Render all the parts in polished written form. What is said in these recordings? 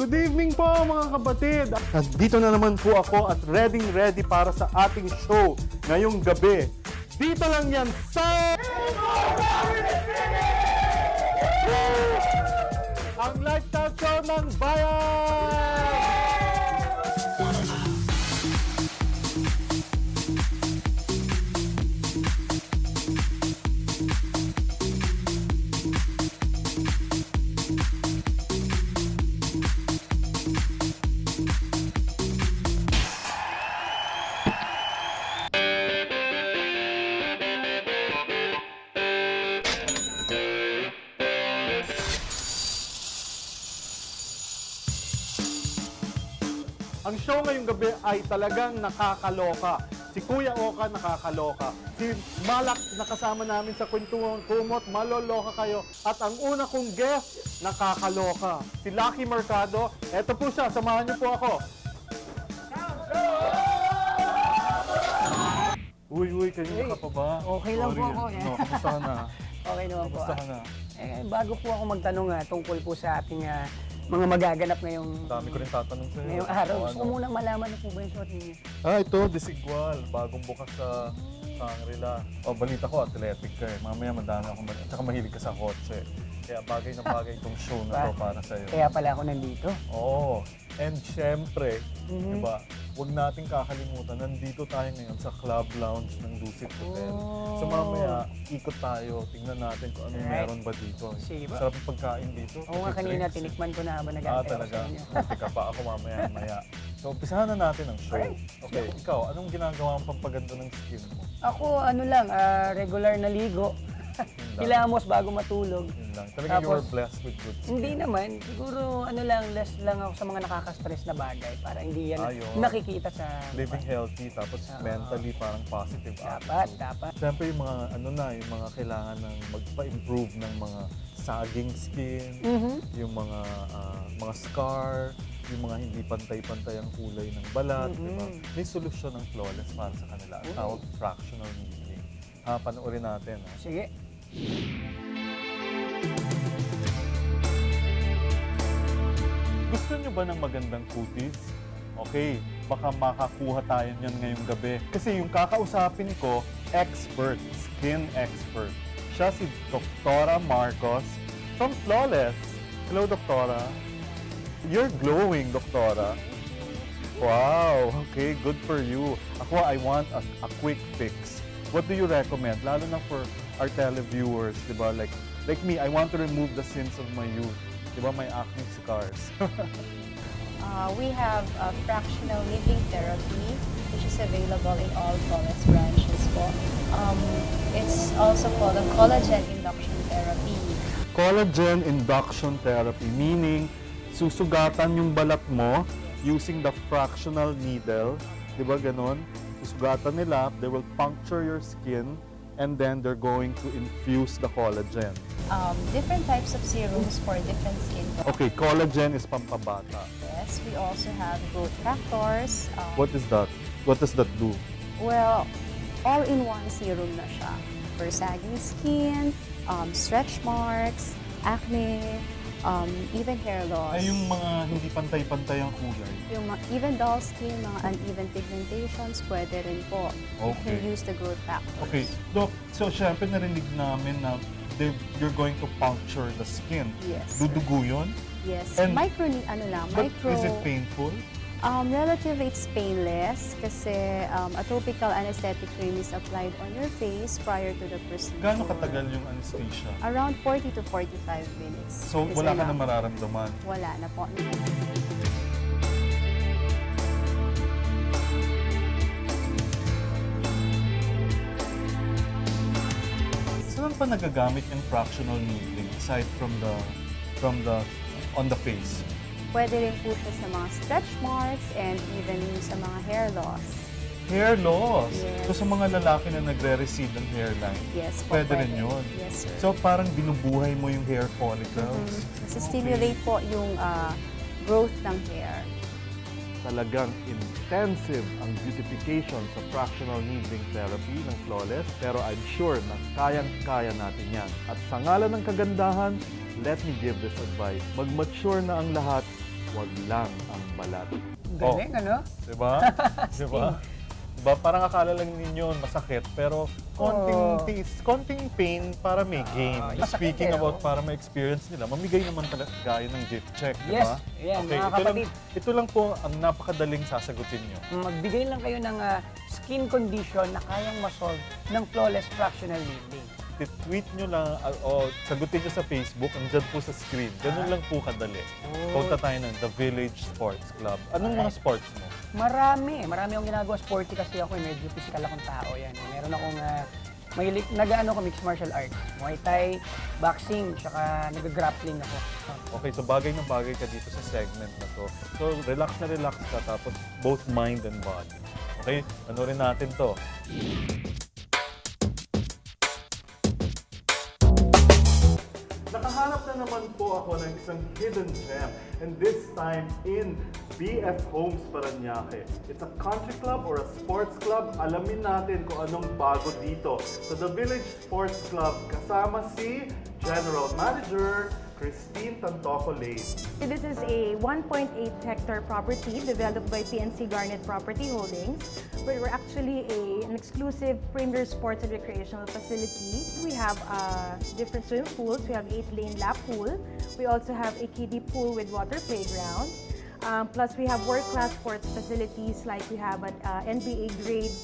Good evening po mga kapatid! Dito na naman po ako at ready para sa ating show ngayong gabi. Dito lang yan sa... Ang lifestyle show ng bayan! Ang show ngayong gabi ay talagang nakakaloka. Si Kuya Oka nakakaloka. Si Malak na kasama namin sa Kwentuhan Kumot, maloloka kayo. At ang una kong guest, nakakaloka. Si Lucky Mercado. Eto po siya, samahan niyo po ako. Uy, kanina ka pa ba? Okay lang po ako. Kamusta ka na? Okay naman po. Kamusta ka na? Bago po ako magtanong tungkol po sa ating mga magaganap ngayong Dami ko rin tatanong sa'yo. ngayong araw. Gusto ko munang malaman na po ba yung suot ninyo? Ito, Desigual. Bagong bukas sa Shangri-La. Balita ko, athletic ka eh. Mamaya madami ako, at saka mahilig ka sa kotse. Kaya bagay na bagay itong show na to para sa'yo. Kaya pala ako nandito. Oo. And syempre, diba, huwag nating kakalimutan, nandito tayo ngayon sa Club Lounge ng Dusit Hotel. So mamaya, ikot tayo, tingnan natin kung anong meron ba dito. Sige ba? Sarap ng pagkain dito. Oo nga kanina, tinikman ko na habang nag-aantay ako Talaga. sa inyo. Buti ka pa ako mamaya. So, umpisahan na natin ang show. Okay, ikaw, anong ginagawa ang pampaganda ng skin mo? Ako, regular na ligo. Kilamos bago matulog. Yun lang. Talaga you were blessed with good skin. Hindi naman. Siguro, less lang ako sa mga nakaka-stress na bagay para hindi yan Ayun. nakikita sa... Living healthy, tapos mentally parang positive Dapat. Siyempre yung mga yung mga kailangan ng magpa-improve ng mga sagging skin, yung mga scar, yung mga hindi pantay-pantay ang kulay ng balat, diba? May solusyon ng Flawless para sa kanila. Ang tawag fractional needling. Panoorin natin. Sige. Gusto nyo ba ng magandang cuties? Okay, baka makakuha tayo niyan ngayong gabi. Kasi yung kakausapin ko, expert, skin expert. Siya si Doktora Marcos from Flawless. Hello, Doktora. You're glowing, Doktora. Wow, okay, good for you. Ako, I want a quick fix. What do you recommend? Lalo na for our televiewers, di ba? Like me, I want to remove the sins of my youth. Di ba, may acne scars. We have fractional needling therapy, which is available in all Flawless branches po. It's also called a collagen induction therapy. Collagen induction therapy, meaning susugatan yung balat mo using the fractional needle. Di ba ganon? Susugatan nila, they will puncture your skin and then they're going to infuse the collagen. Different types of serums for different skin tones. Okay, collagen is pampabata. Yes, we also have growth factors. What is that? What does that do? Well, all-in-one serum na siya. For sagging skin, stretch marks, acne, even hair loss. Ay, yung mga hindi pantay-pantay ang kulay. Yung even dull skin, mga uneven pigmentations, pwede rin po. You Okay. can use the growth factors. Okay, Doc, so syempre narinig namin na you're going to puncture the skin. Yes. Dudugo yun? Yes. And- But Micro. is it painful? Relatively, it's painless kasi a topical anesthetic cream is applied on your face prior to the procedure. Gaano katagal yung anesthesia? Around 40 to 45 minutes. So is wala ka na enough. mararamdaman? Wala na po. Saan pa nagagamit yung fractional needling aside from the on the face? Pwede rin po siya sa mga stretch marks and even sa mga hair loss. Hair loss. Yes. So sa mga lalaki na nagre-recede ng hairline, Yes po, pwede rin yun. Yes, sir. So parang binubuhay mo yung hair follicles. Stimulate po yung growth ng hair. Talagang intensive ang beautification sa fractional needling therapy ng Flawless, pero I'm sure na kayang-kaya natin yan. At sa ngalan ng kagandahan, let me give this advice. Mag-mature na ang lahat, wag lang ang balat. Galing, ano? Diba? Diba? Diba? Parang akala lang ninyo masakit, pero konting pain para may gain. masakit Speaking eh, about oh. para ma-experience nila, mamigay naman talaga gaya ng gift check, diba? Yes, yan, mga ito lang, kapatid. ito lang po ang napakadaling sasagutin nyo. Magbigay lang kayo ng skin condition na kayang masolve ng flawless fractional lifting. Tweet nyo lang o sagutin nyo sa Facebook, andyan po sa screen. Ganun lang po kadali. Punta tayo ng The Village Sports Club. Anong mga sports mo? Marami akong ginagawa. Sporty kasi ako, medyo physical akong tao yan. Meron akong nag-ano ko, mixed martial arts. Muay Thai, boxing, tsaka nag-grappling ako. Okay, so bagay na bagay ka dito sa segment na to. So relax na relax ka, tapos both mind and body. Okay, ano rin natin to. Nakahanap na naman po ako ng isang hidden gem, and this time in BF Homes Parañaque. It's a country club or a sports club. Alamin natin kung anong bago dito. So the Village Sports Club, kasama si General Manager Christine Tantoco Lane. This is a 1.8 hectare property developed by PNC Garnet Property Holdings, where we're actually an exclusive premier sports and recreational facility. We have different swimming pools. We have 8-lane lap pool. We also have a kiddie pool with water playground. Plus, we have world-class sports facilities like we have an NBA-grade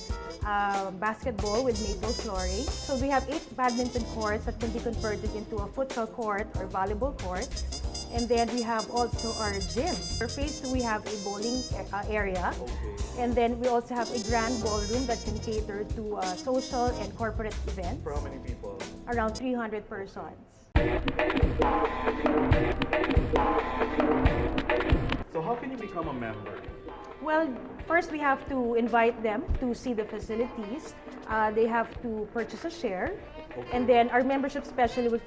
basketball with maple flooring. So we have 8 badminton courts that can be converted into a futsal court or volleyball court. And then we have also our gym. For phase 2, we have a bowling area. And then we also have a grand ballroom that can cater to social and corporate events. For how many people? Around 300 persons. So how can you become a member? Well, first we have to invite them to see the facilities. They have to purchase a share, and then our membership specialist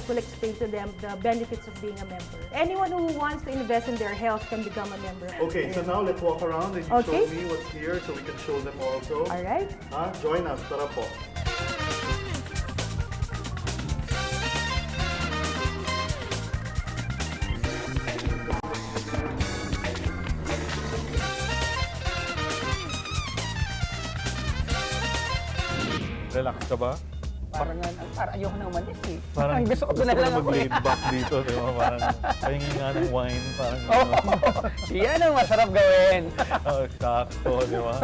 will explain to them the benefits of being a member. Anyone who wants to invest in their health can become a member. Okay, so now let's walk around and you Okay. show me what's here so we can show them also. All right. Join us, tara po. Relax ka ba? Parang ayoko na umalis eh. Parang gusto ko na lang ako eh. mag-laid back dito, di ba? Parang pahingi nga ng wine, parang Yan ang masarap gawin. sakto, di ba?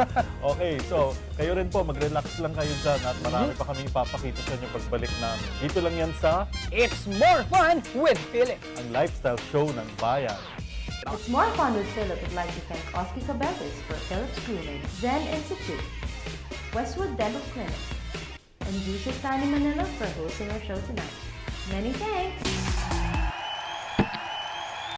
Okay, so kayo rin po, mag-relax lang kayo dyan at marami pa kami ipapakita sa inyo pagbalik namin. Dito lang yan sa It's more fun with Philip. ang lifestyle show ng bayan. It's more fun with Philip would like to thank Oski Cabetes for Philip's Grooming, Zen Institute, Westwood Dental Clinic, and Juicy Tiny Manila for hosting our show tonight. Many thanks!